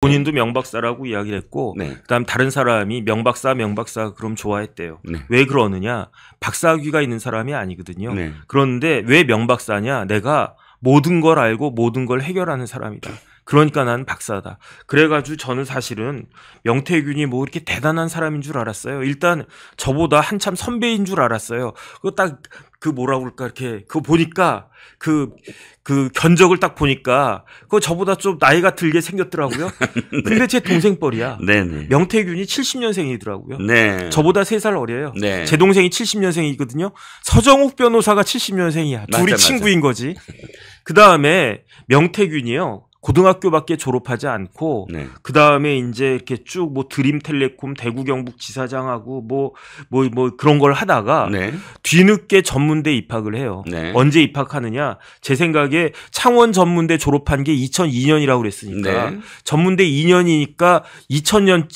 본인도 명박사라고 이야기를 했고 네. 그다음 다른 사람이 명박사 그럼 좋아했대요. 네. 왜 그러느냐? 박사학위가 있는 사람이 아니거든요. 네. 그런데 왜 명박사냐? 내가 모든 걸 알고 모든 걸 해결하는 사람이다. 그러니까 나는 박사다. 그래가지고 저는 사실은 명태균이 뭐 이렇게 대단한 사람인 줄 알았어요. 일단 저보다 한참 선배인 줄 알았어요. 그거 딱 그 뭐라고 그럴까 이렇게 그거 보니까 그 견적을 딱 보니까 그거 저보다 좀 나이가 들게 생겼더라고요. 네. 근데 제 동생 뻘이야. 네네. 명태균이 70년생이더라고요. 네. 저보다 3살 어려요. 네. 제 동생이 70년생이거든요. 서정욱 변호사가 70년생이야. 둘이 친구인 거지. 그 다음에 명태균이요. 고등학교밖에 졸업하지 않고 네. 그 다음에 이제 이렇게 쭉 뭐 드림텔레콤 대구 경북 지사장하고 뭐 그런 걸 하다가 네. 뒤늦게 전문대 입학을 해요. 네. 언제 입학하느냐? 제 생각에 창원 전문대 졸업한 게 2002년이라고 그랬으니까 네. 전문대 2년이니까 2000년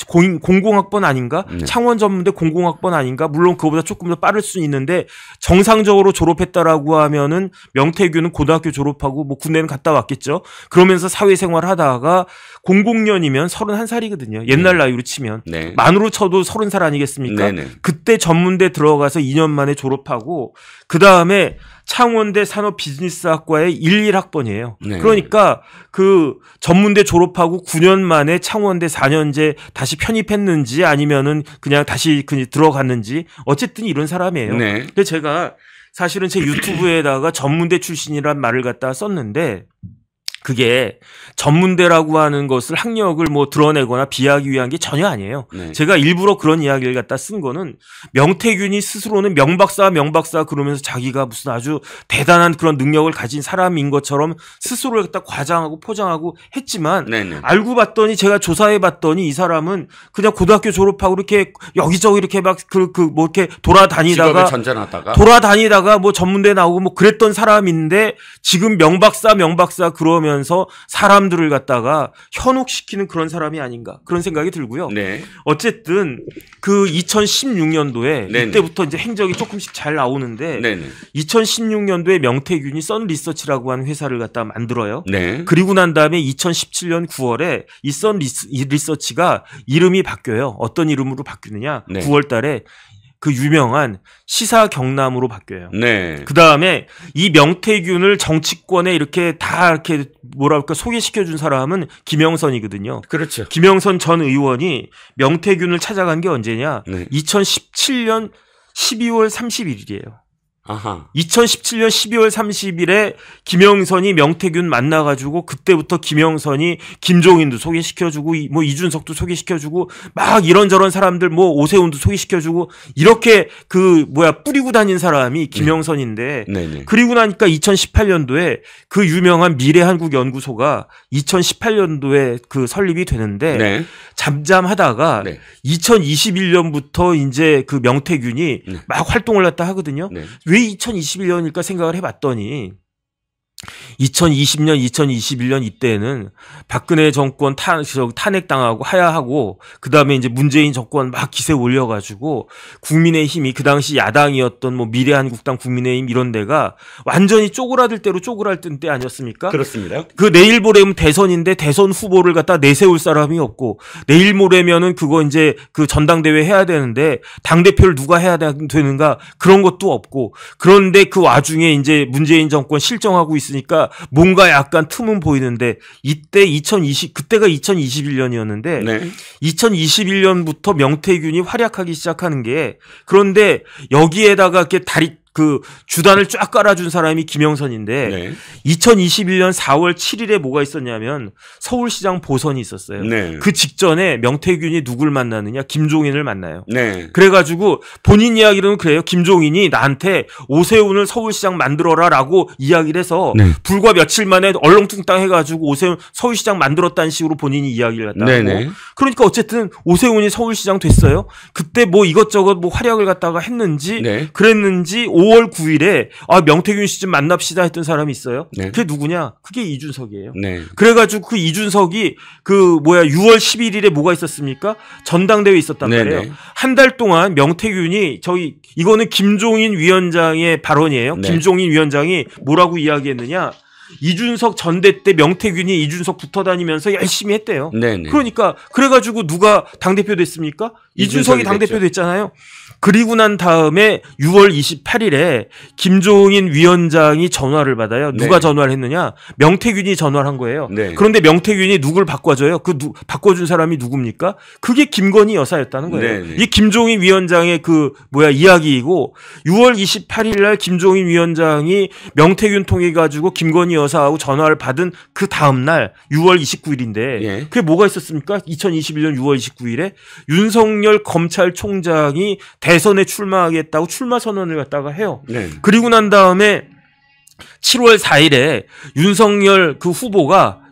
공공학번 아닌가? 네. 창원 전문대 공공학번 아닌가? 물론 그거보다 조금 더 빠를 수는 있는데 정상적으로 졸업했다라고 하면은 명태균은 고등학교 졸업하고 뭐 군대는 갔다 왔겠죠. 그러면서 사회생활 하다가 00년이면 31살이거든요. 옛날 나이로 치면. 네. 만으로 쳐도 30살 아니겠습니까? 네네. 그때 전문대 들어가서 2년 만에 졸업하고 그 다음에 창원대 산업비즈니스학과의 11학번이에요. 네. 그러니까 그 전문대 졸업하고 9년 만에 창원대 4년제 다시 편입했는지 아니면은 그냥 다시 들어갔는지 어쨌든 이런 사람이에요. 네. 근데 제가 사실은 제 유튜브에다가 전문대 출신이란 말을 갖다가 썼는데 그게 전문대라고 하는 것을 학력을 뭐 드러내거나 비하하기 위한 게 전혀 아니에요. 네. 제가 일부러 그런 이야기를 갖다 쓴 거는 명태균이 스스로는 명박사 그러면서 자기가 무슨 아주 대단한 그런 능력을 가진 사람인 것처럼 스스로를 갖다 과장하고 포장하고 했지만 네네. 알고 봤더니 제가 조사해 봤더니 이 사람은 그냥 고등학교 졸업하고 이렇게 여기저기 이렇게 막 뭐 이렇게 돌아다니다가 뭐 전문대 나오고 뭐 그랬던 사람인데 지금 명박사 그러면 사람들을 갖다가 현혹시키는 그런 사람이 아닌가 그런 생각이 들고요. 네. 어쨌든 그 2016년도에 네네. 이때부터 이제 행적이 조금씩 잘 나오는데 네네. 2016년도에 명태균이 선 리서치라고 하는 회사를 갖다 만들어요. 네. 그리고 난 다음에 2017년 9월에 이 선 리서치가 이름이 바뀌어요. 어떤 이름으로 바뀌느냐? 네. 9월 달에 그 유명한 시사 경남으로 바뀌어요. 네. 그 다음에 이 명태균을 정치권에 이렇게 다 이렇게 뭐랄까 소개시켜준 사람은 김영선이거든요. 그렇죠. 김영선 전 의원이 명태균을 찾아간 게 언제냐? 네. 2017년 12월 30일이에요. 아하. 2017년 12월 30일에 김영선이 명태균 만나가지고 그때부터 김영선이 김종인도 소개시켜주고 뭐 이준석도 소개시켜주고 막 이런저런 사람들 뭐 오세훈도 소개시켜주고 이렇게 뿌리고 다닌 사람이 김영선인데 네네. 그리고 나니까 2018년도에 그 유명한 미래한국연구소가 2018년도에 그 설립이 되는데 네. 잠잠하다가 네. 2021년부터 이제 그 명태균이 네. 막 활동을 갖다 하거든요. 네. 왜 2021년일까 생각을 해봤더니 2020년, 2021년 이때는 박근혜 정권 탄핵당하고 하야하고 그다음에 이제 문재인 정권 막 기세 올려가지고 국민의힘이 그 당시 야당이었던 뭐 미래한국당 국민의힘 이런 데가 완전히 쪼그라들 대로 쪼그라들 때 아니었습니까? 그렇습니다. 그 내일 모레면 대선인데 대선 후보를 갖다 내세울 사람이 없고 내일 모레면은 그거 이제 그 전당대회 해야 되는데 당대표를 누가 해야 되는가 그런 것도 없고 그런데 그 와중에 이제 문재인 정권 실정하고 있으니까 뭔가 약간 틈은 보이는데 그때가 2021년이었는데 네. 2021년부터 명태균이 활약하기 시작하는 게 그런데 여기에다가 이렇게 주단을 쫙 깔아준 사람이 김영선인데 네. 2021년 4월 7일에 뭐가 있었냐면 서울시장 보선이 있었어요. 네. 그 직전에 명태균이 누굴 만나느냐? 김종인을 만나요. 네. 그래가지고 본인 이야기로는 그래요. 김종인이 나한테 오세훈을 서울시장 만들어라라고 이야기를 해서 네. 불과 며칠 만에 얼렁뚱땅 해가지고 오세훈 서울시장 만들었다는 식으로 본인이 이야기를 갖다 네네. 하고 그러니까 어쨌든 오세훈이 서울시장 됐어요. 그때 뭐 이것저것 뭐 활약을 갖다가 했는지 네. 그랬는지 5월 9일에 명태균 씨 좀 만납시다 했던 사람이 있어요. 네. 그게 누구냐? 그게 이준석이에요. 네. 그래가지고 그 이준석이 6월 11일에 뭐가 있었습니까? 전당대회 있었단 네네. 말이에요. 한 달 동안 명태균이 이거는 김종인 위원장의 발언이에요. 네. 김종인 위원장이 뭐라고 이야기했느냐? 이준석 전대 때 명태균이 이준석 붙어 다니면서 열심히 했대요. 네네. 그러니까 그래가지고 누가 당대표 됐습니까? 이준석이 당대표 됐잖아요. 그리고 난 다음에 6월 28일에 김종인 위원장이 전화를 받아요. 누가 네. 전화를 했느냐? 명태균이 전화를 한 거예요. 네. 그런데 명태균이 누굴 바꿔줘요? 바꿔준 사람이 누굽니까? 그게 김건희 여사였다는 거예요. 네. 이 김종인 위원장의 이야기이고 6월 28일 날 김종인 위원장이 명태균 통해 가지고 김건희 여사하고 전화를 받은 그 다음 날 6월 29일인데 예. 그게 뭐가 있었습니까? 2021년 6월 29일에 윤석열 검찰총장이 대선에 출마하겠다고 출마 선언을 갖다가 해요. 네. 그리고 난 다음에 7월 4일에 윤석열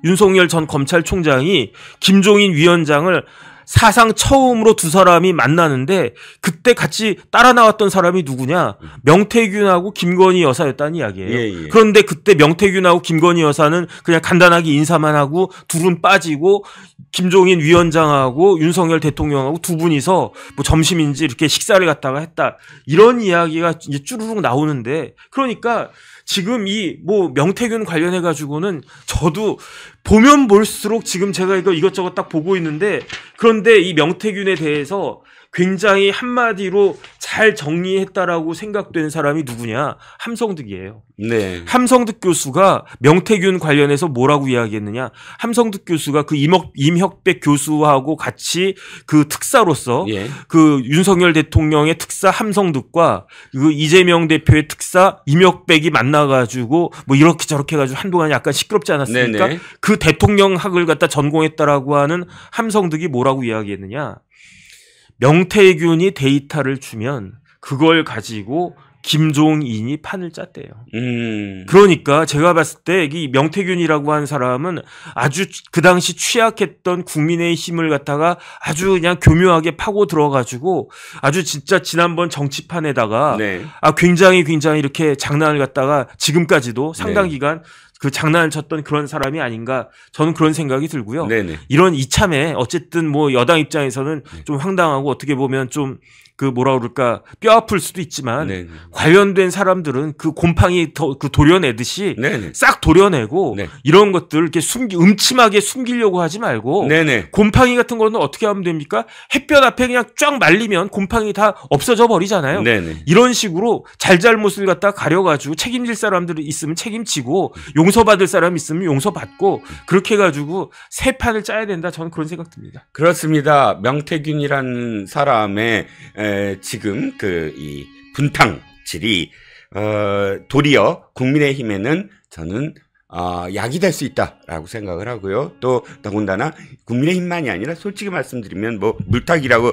윤석열 전 검찰총장이 김종인 위원장을 사상 처음으로 두 사람이 만나는데 그때 같이 따라 나왔던 사람이 누구냐? 명태균하고 김건희 여사였다는 이야기예요. 예. 그런데 그때 명태균하고 김건희 여사는 그냥 간단하게 인사만 하고 둘은 빠지고 김종인 위원장하고 윤석열 대통령하고 두 분이서 뭐 점심인지 이렇게 식사를 갖다가 했다. 이런 이야기가 이제 쭈루룩 나오는데 그러니까 지금 명태균 관련해 가지고는 저도 보면 볼수록 지금 제가 이것저것 딱 보고 있는데 그런데 이 명태균에 대해서 굉장히 한마디로 잘 정리했다라고 생각되는 사람이 누구냐? 함성득이에요. 네. 함성득 교수가 명태균 관련해서 뭐라고 이야기했느냐? 함성득 교수가 그 임혁백 교수하고 같이 그 특사로서 예. 그 윤석열 대통령의 특사 함성득과 그 이재명 대표의 특사 임혁백이 만나가지고 뭐 이렇게 저렇게 해가지고 한동안 약간 시끄럽지 않았습니까? 네네. 그 대통령학을 갖다 전공했다라고 하는 함성득이 뭐라고 이야기했느냐? 명태균이 데이터를 주면 그걸 가지고 김종인이 판을 짰대요. 그러니까 제가 봤을 때 이 명태균이라고 한 사람은 아주 그 당시 취약했던 국민의힘을 갖다가 아주 그냥 교묘하게 파고 들어가지고 아주 진짜 지난번 정치판에다가 네. 굉장히 이렇게 장난을 갖다가 지금까지도 상당 네. 기간 그 장난을 쳤던 그런 사람이 아닌가 저는 그런 생각이 들고요. 네네. 이런 이참에 어쨌든 뭐 여당 입장에서는 좀 황당하고 어떻게 보면 좀 뼈 아플 수도 있지만 네네. 관련된 사람들은 그 곰팡이 도려내듯이 네네. 싹 도려내고 네. 이런 것들 이렇게 음침하게 숨기려고 하지 말고 네네. 곰팡이 같은 거는 어떻게 하면 됩니까? 햇볕 앞에 그냥 쫙 말리면 곰팡이 다 없어져 버리잖아요. 네네. 이런 식으로 잘못을 갖다 가려가지고 책임질 사람들이 있으면 책임지고 용서받을 사람이 있으면 용서받고 그렇게 해가지고 새 판을 짜야 된다. 저는 그런 생각 듭니다. 그렇습니다. 명태균이라는 사람의 지금 이 분탕질이 도리어 국민의힘에는 저는 약이 될 수 있다라고 생각을 하고요. 또 더군다나 국민의힘만이 아니라 솔직히 말씀드리면 뭐 물타기라고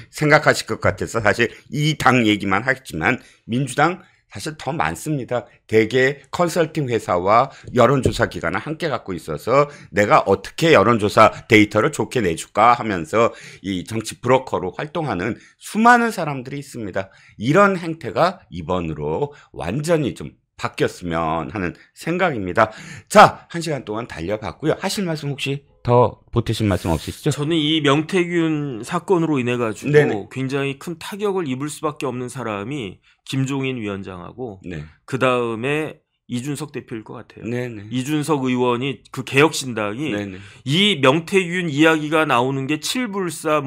생각하실 것 같아서 사실 이 당 얘기만 하겠지만 민주당 사실 더 많습니다. 대개 컨설팅 회사와 여론조사 기관을 함께 갖고 있어서 내가 어떻게 여론조사 데이터를 좋게 내줄까 하면서 이 정치 브로커로 활동하는 수많은 사람들이 있습니다. 이런 행태가 이번으로 완전히 좀 바뀌었으면 하는 생각입니다. 자, 1시간 동안 달려봤고요. 하실 말씀 혹시 더 보태신 말씀 없으시죠? 저는 이 명태균 사건으로 인해 가지고 네네. 굉장히 큰 타격을 입을 수밖에 없는 사람이 김종인 위원장하고 네. 그 다음에 이준석 대표일 것 같아요. 네네. 이준석 의원이 그 개혁신당이 네네. 이 명태균 이야기가 나오는 게 칠불사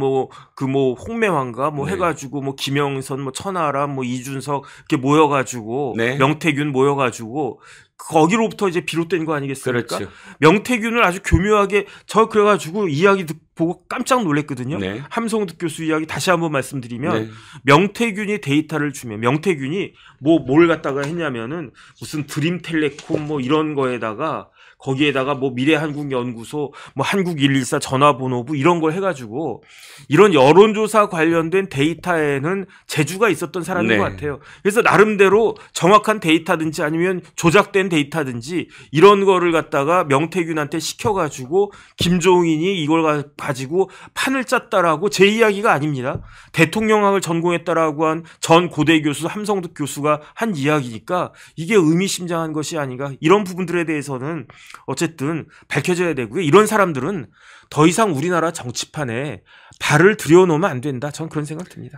홍매환가 네. 해가지고 김영선 천하람 이준석 이렇게 모여가지고 네. 명태균 모여가지고 거기로부터 이제 비롯된 거 아니겠습니까? 그렇죠. 명태균을 아주 교묘하게 그래가지고 이야기 보고 깜짝 놀랐거든요. 네. 함성득 교수 이야기 다시 한번 말씀드리면 네. 명태균이 데이터를 주면 명태균이 뭘 갖다가 했냐면은 무슨 드림텔레콤 이런 거에다가 거기에다가 미래한국연구소 한국114 전화번호부 이런 걸 해가지고 이런 여론조사 관련된 데이터에는 재주가 있었던 사람인 네. 것 같아요. 그래서 나름대로 정확한 데이터든지 아니면 조작된 데이터든지 이런 거를 갖다가 명태균한테 시켜가지고 김종인이 이걸 가지고 판을 짰다라고 제 이야기가 아닙니다. 대통령학을 전공했다라고 한 전 고대 교수 함성득 교수가 한 이야기니까 이게 의미심장한 것이 아닌가. 이런 부분들에 대해서는 어쨌든 밝혀져야 되고요. 이런 사람들은 더 이상 우리나라 정치판에 발을 들여놓으면 안 된다. 전 그런 생각 듭니다.